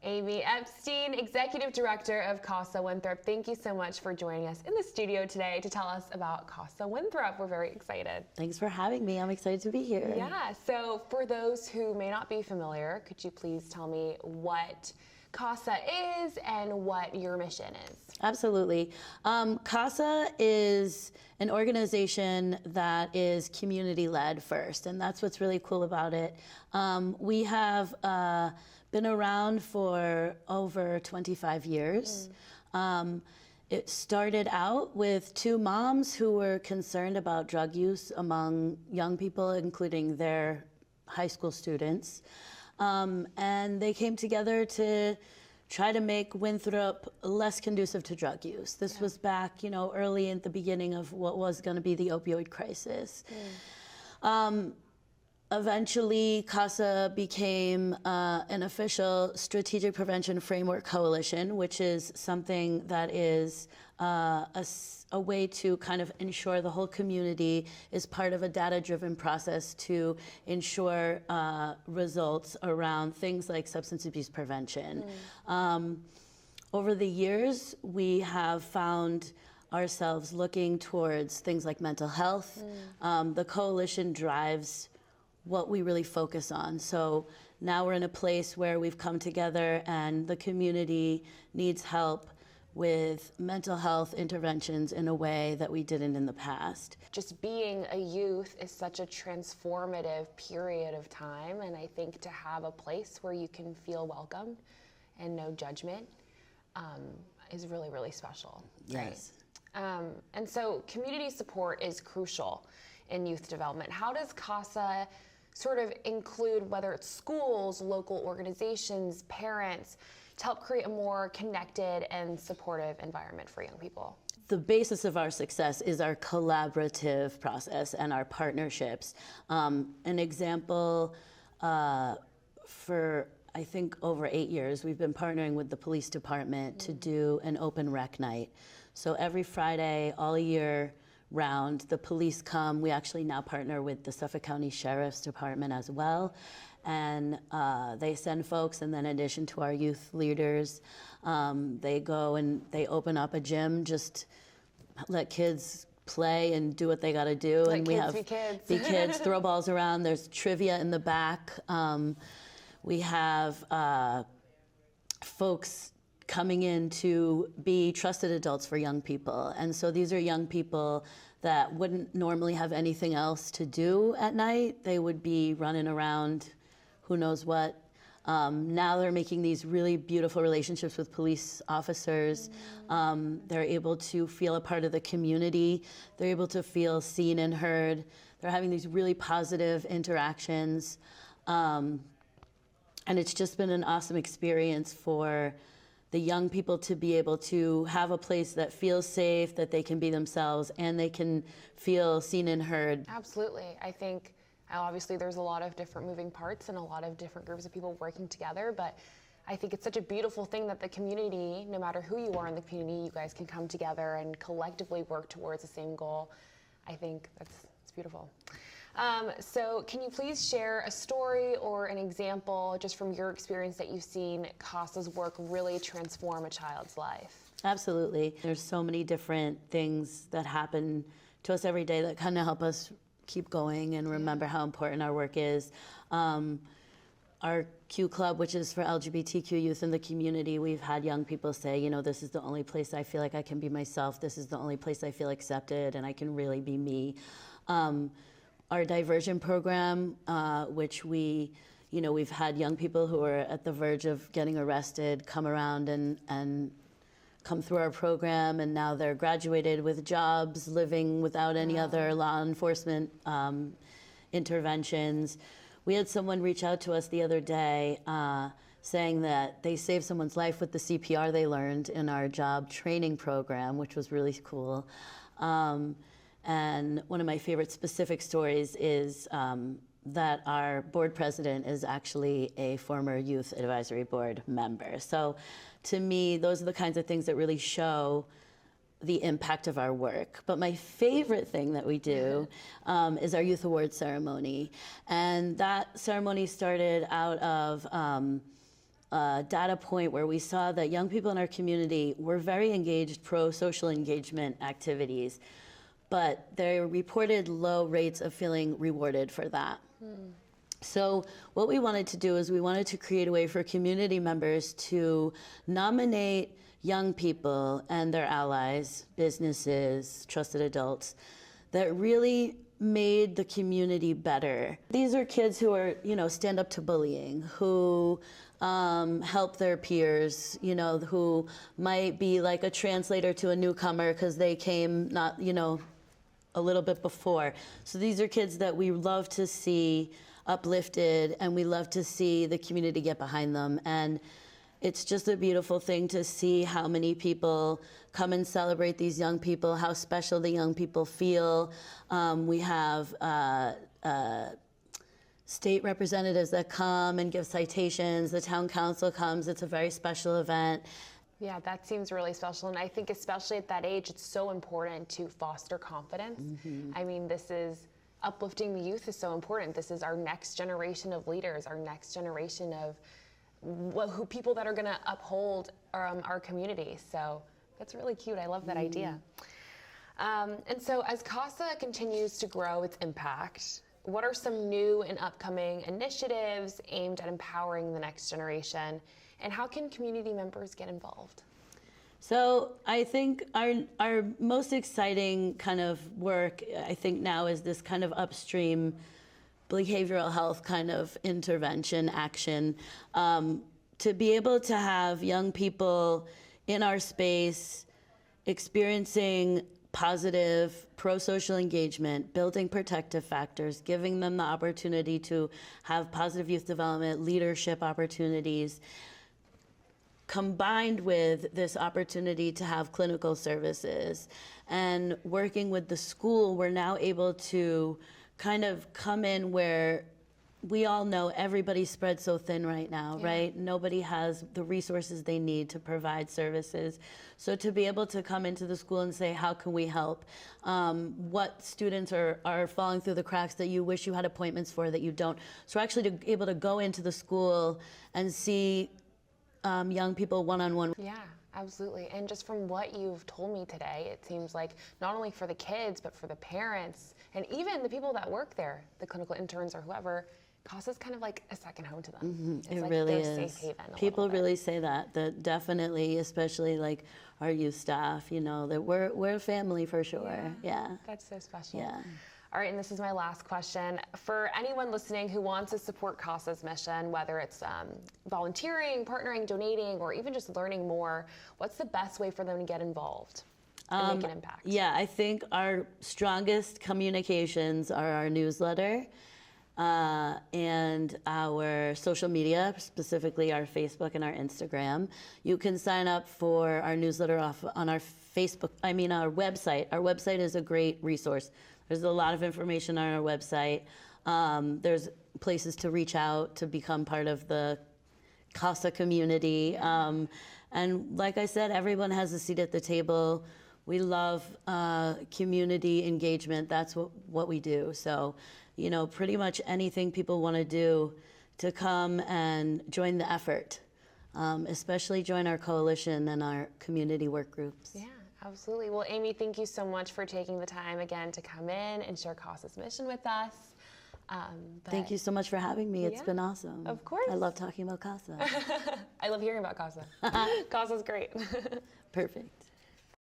Amy Epstein, Executive Director of CASA Winthrop. Thank you so much for joining us in the studio today to tell us about CASA Winthrop. We're very excited. Thanks for having me. I'm excited to be here. Yeah, so for those who may not be familiar, could you please tell me what CASA is and what your mission is? Absolutely. CASA is an organization that is community-led first, and that's what's really cool about it. We have been around for over 25 years. It started out with two moms who were concerned about drug use among young people, including their high school students. And they came together to try to make Winthrop less conducive to drug use. This was back, early in the beginning of what was going to be the opioid crisis. Eventually, CASA became an official strategic prevention framework coalition, which is something that is a way to kind of ensure the whole community is part of a data-driven process to ensure results around things like substance abuse prevention. Over the years, we have found ourselves looking towards things like mental health. The coalition drives what we really focus on. So now we're in a place where we've come together and the community needs help with mental health interventions in a way that we didn't in the past. Just being a youth is such a transformative period of time, and I think to have a place where you can feel welcomed and no judgment is really, really special. Yes. Right? And so community support is crucial in youth development. How does CASA sort of include, whether it's schools, local organizations, parents, to help create a more connected and supportive environment for young people? The basis of our success is our collaborative process and our partnerships. An example, for I think over 8 years, we've been partnering with the police department to do an open rec night. So every Friday, all year round, the police come. We actually now partner with the Suffolk County Sheriff's Department as well. And they send folks, and then in addition to our youth leaders, they go and they open up a gym, just let kids play and do what they got to do. Let and we kids have be kids. be kids, throw balls around. There's trivia in the back. We have folks coming in to be trusted adults for young people. And so these are young people that wouldn't normally have anything else to do at night. They would be running around who knows what. Now they're making these really beautiful relationships with police officers. They're able to feel a part of the community. They're able to feel seen and heard. They're having these really positive interactions. And it's just been an awesome experience for the young people to be able to have a place that feels safe, that they can be themselves, and they can feel seen and heard. Absolutely. I think obviously there's a lot of different moving parts and a lot of different groups of people working together, but I think it's such a beautiful thing that the community, no matter who you are in the community, you guys can come together and collectively work towards the same goal. I think it's beautiful. So can you please share a story or an example just from your experience that you've seen CASA's work really transform a child's life? Absolutely. There's so many different things that happen to us every day that kind of help us keep going and remember how important our work is. Our Q Club, which is for LGBTQ youth in the community, we've had young people say, this is the only place I feel like I can be myself. This is the only place I feel accepted and I can really be me. Our diversion program, which we've had young people who are at the verge of getting arrested come around and come through our program, and now they're graduated with jobs, living without any other law enforcement interventions. We had someone reach out to us the other day saying that they saved someone's life with the CPR they learned in our job training program, which was really cool. And one of my favorite specific stories is that our board president is actually a former youth advisory board member. So to me, those are the kinds of things that really show the impact of our work. But my favorite thing that we do is our youth awards ceremony. And that ceremony started out of data point where we saw that young people in our community were very engaged pro-social engagement activities, but they reported low rates of feeling rewarded for that. So what we wanted to do is we wanted to create a way for community members to nominate young people and their allies, businesses, trusted adults, that really made the community better. These are kids who are, stand up to bullying, who help their peers, who might be like a translator to a newcomer because they came not, a little bit before. So these are kids that we love to see uplifted, and we love to see the community get behind them. And it's just a beautiful thing to see how many people come and celebrate these young people, how special the young people feel. We have state representatives that come and give citations. The town council comes. It's a very special event. Yeah, that seems really special. And I think especially at that age, it's so important to foster confidence. I mean, uplifting the youth is so important. This is our next generation of leaders, our next generation of who people that are going to uphold our community. So that's really cute. I love that idea. And so as CASA continues to grow its impact, what are some new and upcoming initiatives aimed at empowering the next generation? And how can community members get involved? So I think our most exciting kind of work, I think now, is this kind of upstream behavioral health kind of intervention action, to be able to have young people in our space experiencing positive pro-social engagement, building protective factors, giving them the opportunity to have positive youth development, leadership opportunities, combined with this opportunity to have clinical services. And working with the school, we're now able to kind of come in where we all know everybody's spread so thin right now, right? Nobody has the resources they need to provide services. So to be able to come into the school and say, how can we help? What students are falling through the cracks that you wish you had appointments for that you don't. So actually to be able to go into the school and see young people one-on-one. Yeah, absolutely. And just from what you've told me today, it seems like not only for the kids, but for the parents, and even the people that work there, the clinical interns or whoever, CASA's kind of like a second home to them. It's It like really their is. safe haven. People really say that definitely, especially like our youth staff, that we're a family for sure. Yeah. That's so special. Yeah. All right, and this is my last question. For anyone listening who wants to support CASA's mission, whether it's volunteering, partnering, donating, or even just learning more, what's the best way for them to get involved and make an impact? Yeah, I think our strongest communications are our newsletter and our social media, specifically our Facebook and our Instagram. You can sign up for our newsletter on our our website. Our website is a great resource. There's a lot of information on our website. There's places to reach out to become part of the CASA community. And like I said, everyone has a seat at the table. We love community engagement. That's what we do. So, pretty much anything people want to do to come and join the effort, especially join our coalition and our community work groups. Yeah. Absolutely. Well, Amy, thank you so much for taking the time again to come in and share CASA's mission with us. Thank you so much for having me. It's been awesome. Of course. I love talking about CASA. I love hearing about CASA. CASA's great. Perfect.